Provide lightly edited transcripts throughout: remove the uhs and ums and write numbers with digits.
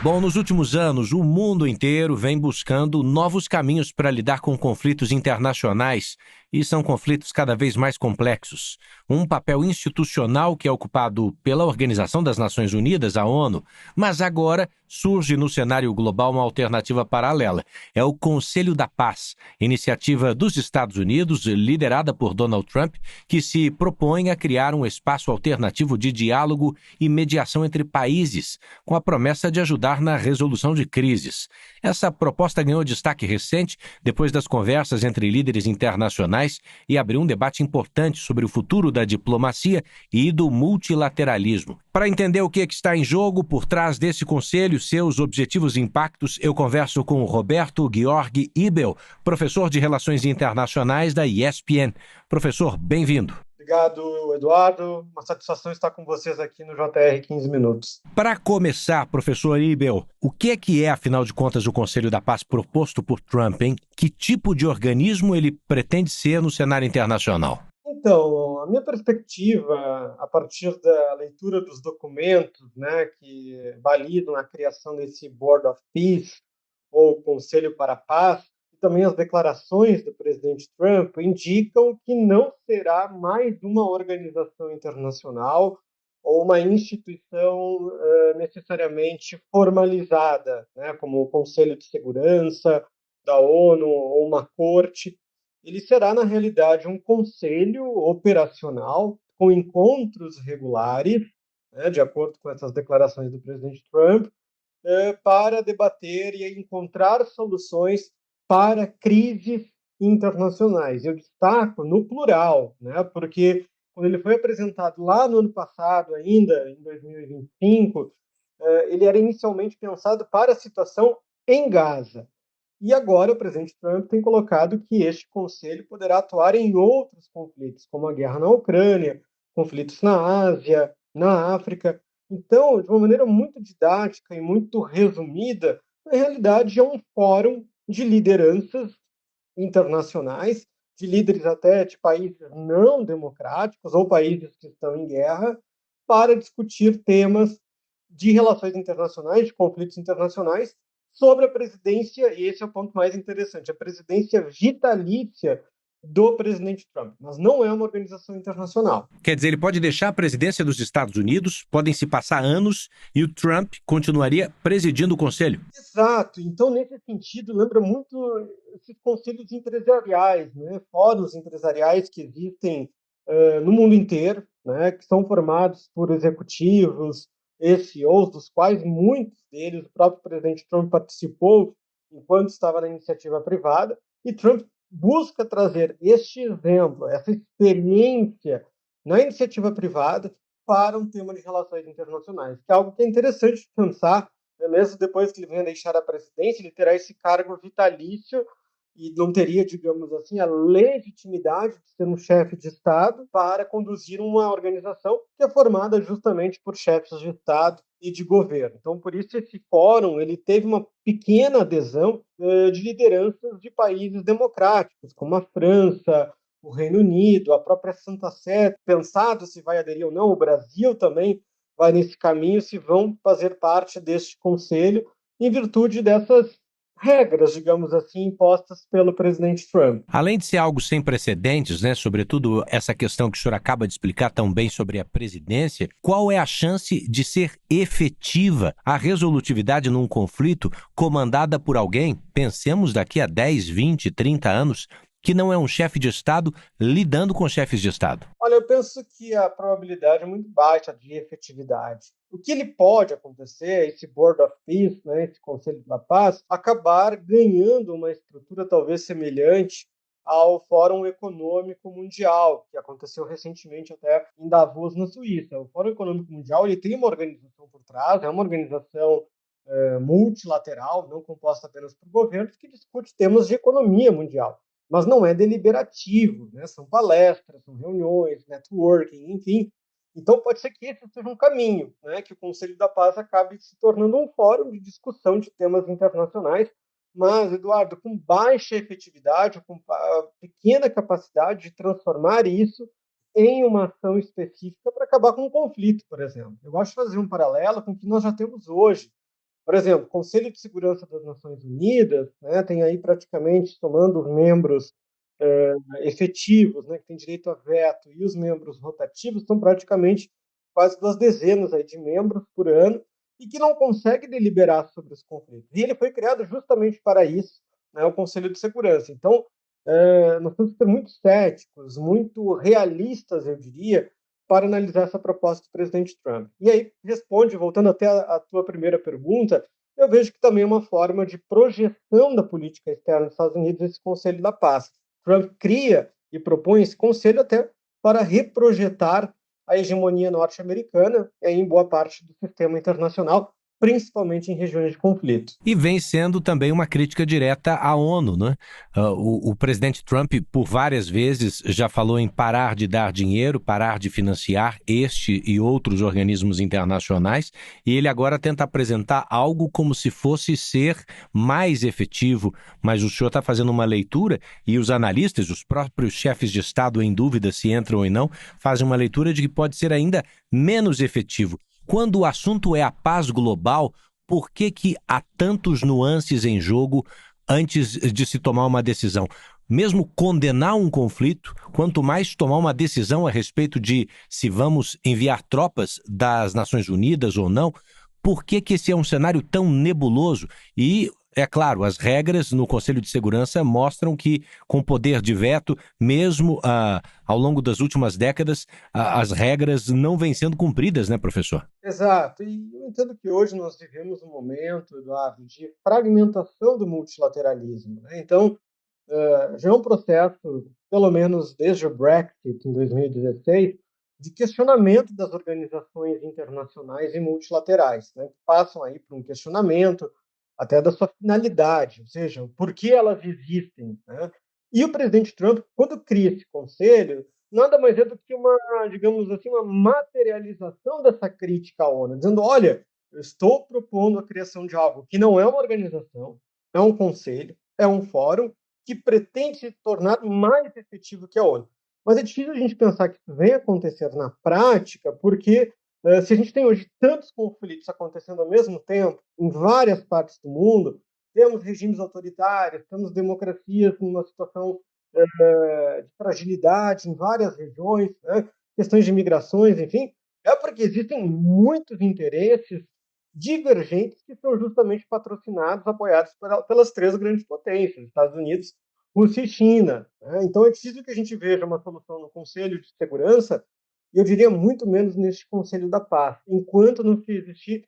Bom, nos últimos anos, o mundo inteiro vem buscando novos caminhos para lidar com conflitos internacionais e são conflitos cada vez mais complexos. Um papel institucional que é ocupado pela Organização das Nações Unidas, a ONU, mas agora surge no cenário global uma alternativa paralela. É o Conselho da Paz, iniciativa dos Estados Unidos, liderada por Donald Trump, que se propõe a criar um espaço alternativo de diálogo e mediação entre países, com a promessa de ajudar na resolução de crises. Essa proposta ganhou destaque recente depois das conversas entre líderes internacionais e abriu um debate importante sobre o futuro da diplomacia e do multilateralismo. Para entender o que está em jogo por trás desse conselho, seus objetivos e impactos, eu converso com o Roberto Georg Ibel, professor de Relações Internacionais da ESPN. Professor, bem-vindo. Obrigado, Eduardo. Uma satisfação estar com vocês aqui no JR 15 Minutos. Para começar, professor Ibel, o que é, afinal de contas, o Conselho da Paz proposto por Trump, hein? Que tipo de organismo ele pretende ser no cenário internacional? Então, a minha perspectiva, a partir da leitura dos documentos, né, que validam a criação desse Board of Peace, ou Conselho para a Paz, e também as declarações do presidente Trump, indicam que não será mais uma organização internacional ou uma instituição necessariamente formalizada, né, como o Conselho de Segurança da ONU ou uma corte. Ele será, na realidade, um conselho operacional com encontros regulares, né, de acordo com essas declarações do presidente Trump, para debater e encontrar soluções para crises internacionais. Eu destaco no plural, né, porque quando ele foi apresentado lá no ano passado, ainda em 2025, ele era inicialmente pensado para a situação em Gaza. E agora o presidente Trump tem colocado que este conselho poderá atuar em outros conflitos, como a guerra na Ucrânia, conflitos na Ásia, na África. Então, de uma maneira muito didática e muito resumida, na realidade é um fórum de lideranças internacionais, de líderes até de países não democráticos ou países que estão em guerra, para discutir temas de relações internacionais, de conflitos internacionais, sobre a presidência, e esse é o ponto mais interessante, a presidência vitalícia do presidente Trump, mas não é uma organização internacional. Quer dizer, ele pode deixar a presidência dos Estados Unidos, podem se passar anos e o Trump continuaria presidindo o Conselho. Exato. Então, nesse sentido, lembra muito esses conselhos empresariais, né? Fóruns empresariais que existem no mundo inteiro, né? Que são formados por executivos e CEOs, dos quais muitos deles o próprio presidente Trump participou enquanto estava na iniciativa privada. E Trump busca trazer este exemplo, essa experiência na iniciativa privada para um tema de relações internacionais, que é algo que é interessante de pensar, mesmo depois que ele venha deixar a presidência, ele terá esse cargo vitalício e não teria, digamos assim, a legitimidade de ser um chefe de Estado para conduzir uma organização que é formada justamente por chefes de Estado e de governo. Então, por isso, esse fórum ele teve uma pequena adesão de lideranças de países democráticos, como a França, o Reino Unido, a própria Santa Sé, pensado se vai aderir ou não, o Brasil também vai nesse caminho, se vão fazer parte deste conselho, em virtude dessas regras, digamos assim, impostas pelo presidente Trump. Além de ser algo sem precedentes, né, sobretudo essa questão que o senhor acaba de explicar tão bem sobre a presidência, qual é a chance de ser efetiva a resolutividade num conflito comandada por alguém, pensemos daqui a 10, 20, 30 anos, que não é um chefe de Estado lidando com chefes de Estado? Olha, eu penso que a probabilidade é muito baixa de efetividade. O que ele pode acontecer, esse Board of Peace, né, esse Conselho da Paz, acabar ganhando uma estrutura talvez semelhante ao Fórum Econômico Mundial, que aconteceu recentemente até em Davos, na Suíça. O Fórum Econômico Mundial ele tem uma organização por trás, é uma organização multilateral, não composta apenas por governos, que discute temas de economia mundial, mas não é deliberativo, né? São palestras, são reuniões, networking, enfim. Então pode ser que esse seja um caminho, né? Que o Conselho da Paz acabe se tornando um fórum de discussão de temas internacionais, mas, Eduardo, com baixa efetividade, com pequena capacidade de transformar isso em uma ação específica para acabar com um conflito, por exemplo. Eu gosto de fazer um paralelo com o que nós já temos hoje. Por exemplo, o Conselho de Segurança das Nações Unidas, né, tem aí praticamente, somando os membros efetivos, né, que têm direito a veto, e os membros rotativos, são praticamente quase 2 dezenas aí de membros por ano, e que não consegue deliberar sobre os conflitos. E ele foi criado justamente para isso, né, o Conselho de Segurança. Então, nós temos que ser muito céticos, muito realistas, eu diria, para analisar essa proposta do presidente Trump. E aí, responde, voltando até a tua primeira pergunta, eu vejo que também é uma forma de projeção da política externa dos Estados Unidos esse Conselho da Paz. Trump cria e propõe esse conselho até para reprojetar a hegemonia norte-americana em boa parte do sistema internacional, principalmente em regiões de conflito. E vem sendo também uma crítica direta à ONU, né? O presidente Trump, por várias vezes, já falou em parar de dar dinheiro, parar de financiar este e outros organismos internacionais, e ele agora tenta apresentar algo como se fosse ser mais efetivo, mas o senhor está fazendo uma leitura, e os analistas, os próprios chefes de Estado, em dúvida se entram ou não, fazem uma leitura de que pode ser ainda menos efetivo. Quando o assunto é a paz global, por que há tantos nuances em jogo antes de se tomar uma decisão? Mesmo condenar um conflito, quanto mais tomar uma decisão a respeito de se vamos enviar tropas das Nações Unidas ou não, por que esse é um cenário tão nebuloso? E, é claro, as regras no Conselho de Segurança mostram que, com poder de veto, mesmo ao longo das últimas décadas, as regras não vêm sendo cumpridas, né, professor? Exato, e eu entendo que hoje nós vivemos um momento, Eduardo, de fragmentação do multilateralismo, né? Então, já é um processo, pelo menos desde o Brexit, em 2016, de questionamento das organizações internacionais e multilaterais, né, que passam aí por um questionamento até da sua finalidade, ou seja, por que elas existem, né? E o presidente Trump, quando cria esse conselho, nada mais é do que uma, digamos assim, uma materialização dessa crítica à ONU, dizendo, olha, eu estou propondo a criação de algo que não é uma organização, é um conselho, é um fórum, que pretende se tornar mais efetivo que a ONU. Mas é difícil a gente pensar que isso venha acontecer na prática, porque se a gente tem hoje tantos conflitos acontecendo ao mesmo tempo, em várias partes do mundo, temos regimes autoritários, temos democracias numa situação de fragilidade em várias regiões, né? Questões de migrações, enfim, é porque existem muitos interesses divergentes que são justamente patrocinados, apoiados pelas três grandes potências, Estados Unidos, Rússia e China, né? Então é difícil que a gente veja uma solução no Conselho de Segurança, e eu diria muito menos neste Conselho da Paz, enquanto não se existir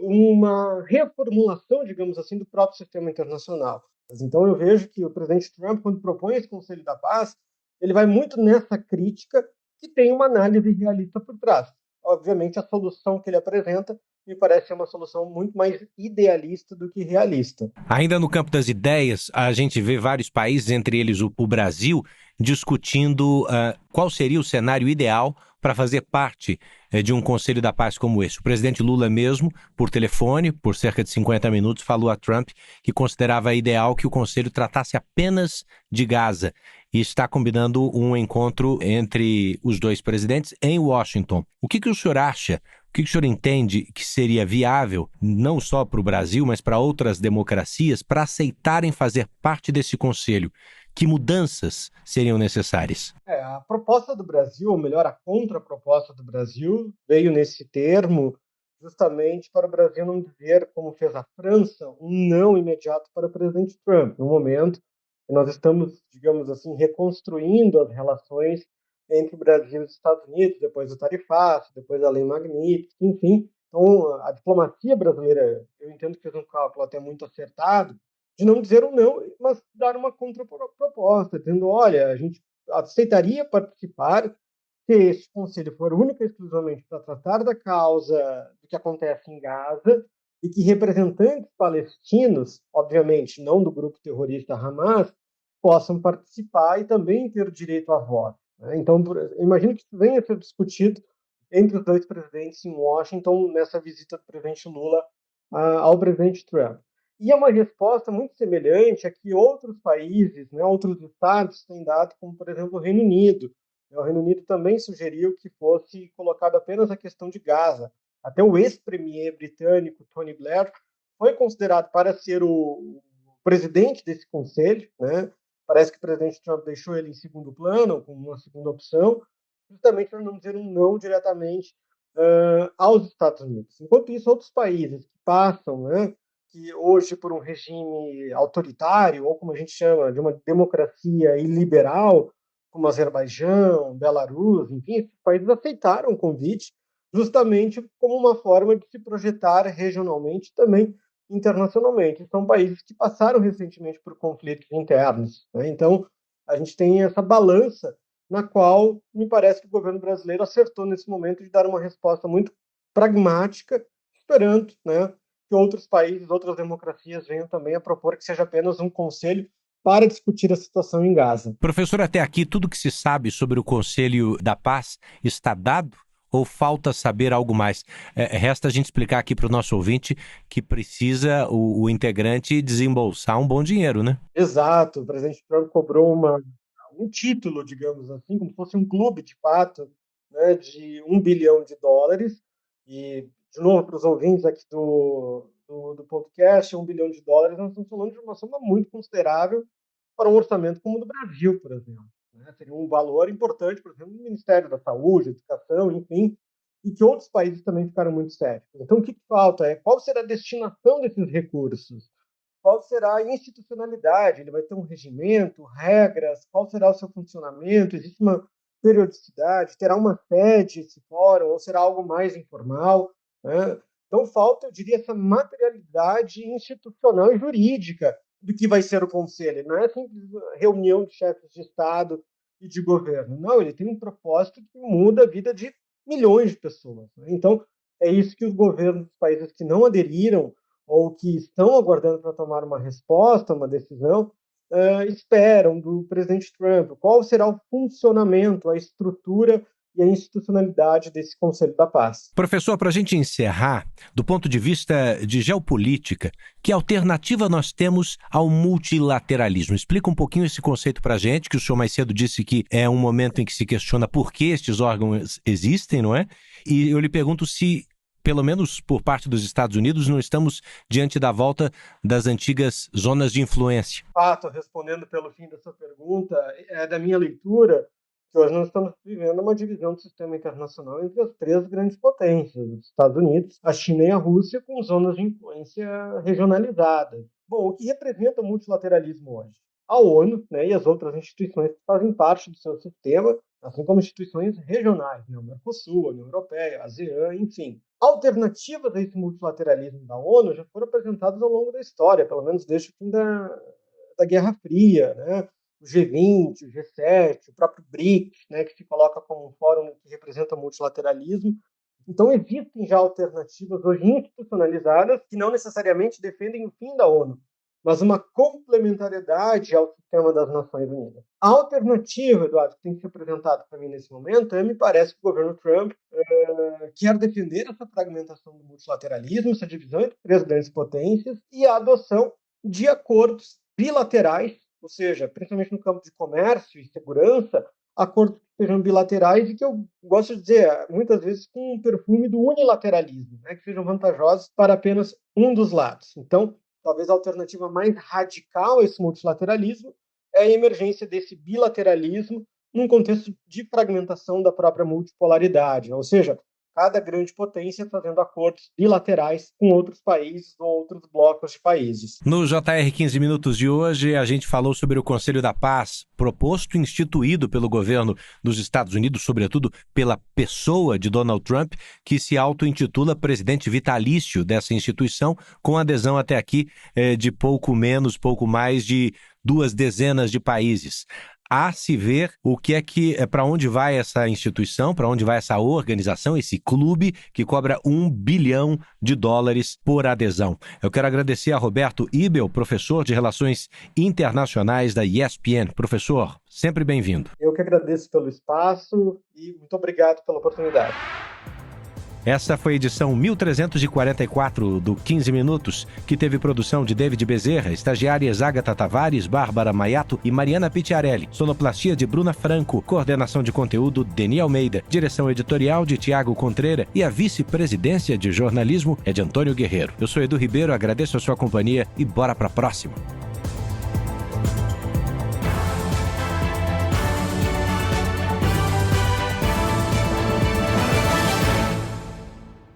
uma reformulação, digamos assim, do próprio sistema internacional. Então eu vejo que o presidente Trump, quando propõe esse Conselho da Paz, ele vai muito nessa crítica que tem uma análise realista por trás. Obviamente, a solução que ele apresenta me parece ser uma solução muito mais idealista do que realista. Ainda no campo das ideias, a gente vê vários países, entre eles o Brasil, discutindo qual seria o cenário ideal para fazer parte de um Conselho da Paz como esse. O presidente Lula mesmo, por telefone, por cerca de 50 minutos, falou a Trump que considerava ideal que o Conselho tratasse apenas de Gaza e está combinando um encontro entre os dois presidentes em Washington. O que o senhor acha? O que o senhor entende que seria viável, não só para o Brasil, mas para outras democracias, para aceitarem fazer parte desse conselho? Que mudanças seriam necessárias? A proposta do Brasil, ou melhor, a contraproposta do Brasil, veio nesse termo justamente para o Brasil não dizer, como fez a França, um não imediato para o presidente Trump, no momento que nós estamos, digamos assim, reconstruindo as relações entre o Brasil e os Estados Unidos, depois do tarifaço, depois da Lei Magnitsky, enfim. Então, a diplomacia brasileira, eu entendo que fez um cálculo até muito acertado, de não dizer um não, mas dar uma contraproposta, dizendo, olha, a gente aceitaria participar se esse conselho for única e exclusivamente para tratar da causa do que acontece em Gaza e que representantes palestinos, obviamente não do grupo terrorista Hamas, possam participar e também ter direito à voz, né? Então, imagino que isso venha a ser discutido entre os dois presidentes em Washington nessa visita do presidente Lula ao presidente Trump. E é uma resposta muito semelhante a que outros países, né, outros estados têm dado, como, por exemplo, o Reino Unido. O Reino Unido também sugeriu que fosse colocado apenas a questão de Gaza. Até o ex-premier britânico, Tony Blair, foi considerado para ser o presidente desse conselho, né? Parece que o presidente Trump deixou ele em segundo plano, como uma segunda opção, justamente para não dizer um não diretamente aos Estados Unidos. Enquanto isso, outros países que passam, né, que hoje por um regime autoritário, ou como a gente chama, de uma democracia iliberal, como Azerbaijão, Belarus, enfim, esses países aceitaram o convite justamente como uma forma de se projetar regionalmente também internacionalmente. São países que passaram recentemente por conflitos internos, né? Então, a gente tem essa balança na qual me parece que o governo brasileiro acertou nesse momento de dar uma resposta muito pragmática, esperando, né, que outros países, outras democracias venham também a propor que seja apenas um conselho para discutir a situação em Gaza. Professor, até aqui tudo que se sabe sobre o Conselho da Paz está dado? Ou falta saber algo mais? Resta a gente explicar aqui para o nosso ouvinte que precisa o integrante desembolsar um bom dinheiro, né? Exato, o presidente Trump cobrou um título, digamos assim, como se fosse um clube de fato, né, de $1 bilhão. E, de novo, para os ouvintes aqui do podcast, $1 bilhão, nós estamos falando de uma soma muito considerável para um orçamento como o do Brasil, por exemplo. Né? Seria um valor importante, por exemplo, no Ministério da Saúde, Educação, enfim, e que outros países também ficaram muito céticos. Então, o que falta qual será a destinação desses recursos? Qual será a institucionalidade? Ele vai ter um regimento, regras? Qual será o seu funcionamento? Existe uma periodicidade? Terá uma sede esse fórum? Ou será algo mais informal? Né? Então, falta, eu diria, essa materialidade institucional e jurídica do que vai ser o Conselho. Não é simples reunião de chefes de Estado e de governo. Não, ele tem um propósito que muda a vida de milhões de pessoas. Né? Então, é isso que os governos dos países que não aderiram ou que estão aguardando para tomar uma resposta, uma decisão, esperam do presidente Trump. Qual será o funcionamento, a estrutura e a institucionalidade desse Conselho da Paz? Professor, para a gente encerrar, do ponto de vista de geopolítica, que alternativa nós temos ao multilateralismo? Explica um pouquinho esse conceito para a gente, que o senhor mais cedo disse que é um momento em que se questiona por que estes órgãos existem, não é? E eu lhe pergunto se, pelo menos por parte dos Estados Unidos, não estamos diante da volta das antigas zonas de influência. Fato, respondendo pelo fim da sua pergunta, é da minha leitura que hoje nós estamos vivendo uma divisão do sistema internacional entre as três grandes potências, os Estados Unidos, a China e a Rússia, com zonas de influência regionalizadas. Bom, o que representa o multilateralismo hoje? A ONU, né, e as outras instituições que fazem parte do seu sistema, assim como instituições regionais, né, o Mercosul, a União Europeia, a ASEAN, enfim. Alternativas a esse multilateralismo da ONU já foram apresentadas ao longo da história, pelo menos desde o fim da Guerra Fria, né? O G20, o G7, o próprio BRICS, né, que se coloca como um fórum que representa o multilateralismo. Então, existem já alternativas hoje institucionalizadas que não necessariamente defendem o fim da ONU, mas uma complementariedade ao sistema das Nações Unidas. A alternativa, Eduardo, que tem que ser apresentada para mim nesse momento, me parece que o governo Trump quer defender essa fragmentação do multilateralismo, essa divisão entre três grandes potências e a adoção de acordos bilaterais, ou seja, principalmente no campo de comércio e segurança, acordos que sejam bilaterais e que eu gosto de dizer, muitas vezes com um perfume do unilateralismo, né, que sejam vantajosos para apenas um dos lados. Então, talvez a alternativa mais radical a esse multilateralismo é a emergência desse bilateralismo num contexto de fragmentação da própria multipolaridade, ou seja, cada grande potência fazendo acordos bilaterais com outros países ou outros blocos de países. No JR 15 Minutos de hoje, a gente falou sobre o Conselho da Paz, proposto e instituído pelo governo dos Estados Unidos, sobretudo pela pessoa de Donald Trump, que se auto-intitula presidente vitalício dessa instituição, com adesão até aqui de pouco mais de 2 dezenas de países. A se ver o que para onde vai essa instituição, para onde vai essa organização, esse clube que cobra $1 bilhão por adesão. Eu quero agradecer a Roberto Ibel, professor de Relações Internacionais da ESPN. Professor, sempre bem-vindo. Eu que agradeço pelo espaço e muito obrigado pela oportunidade. Essa foi a edição 1344 do 15 Minutos, que teve produção de David Bezerra, estagiárias Agatha Tavares, Bárbara Maiato e Mariana Picciarelli, sonoplastia de Bruna Franco, coordenação de conteúdo Deni Almeida, direção editorial de Tiago Contreira e a vice-presidência de jornalismo é de Antônio Guerreiro. Eu sou Edu Ribeiro, agradeço a sua companhia e bora pra próxima.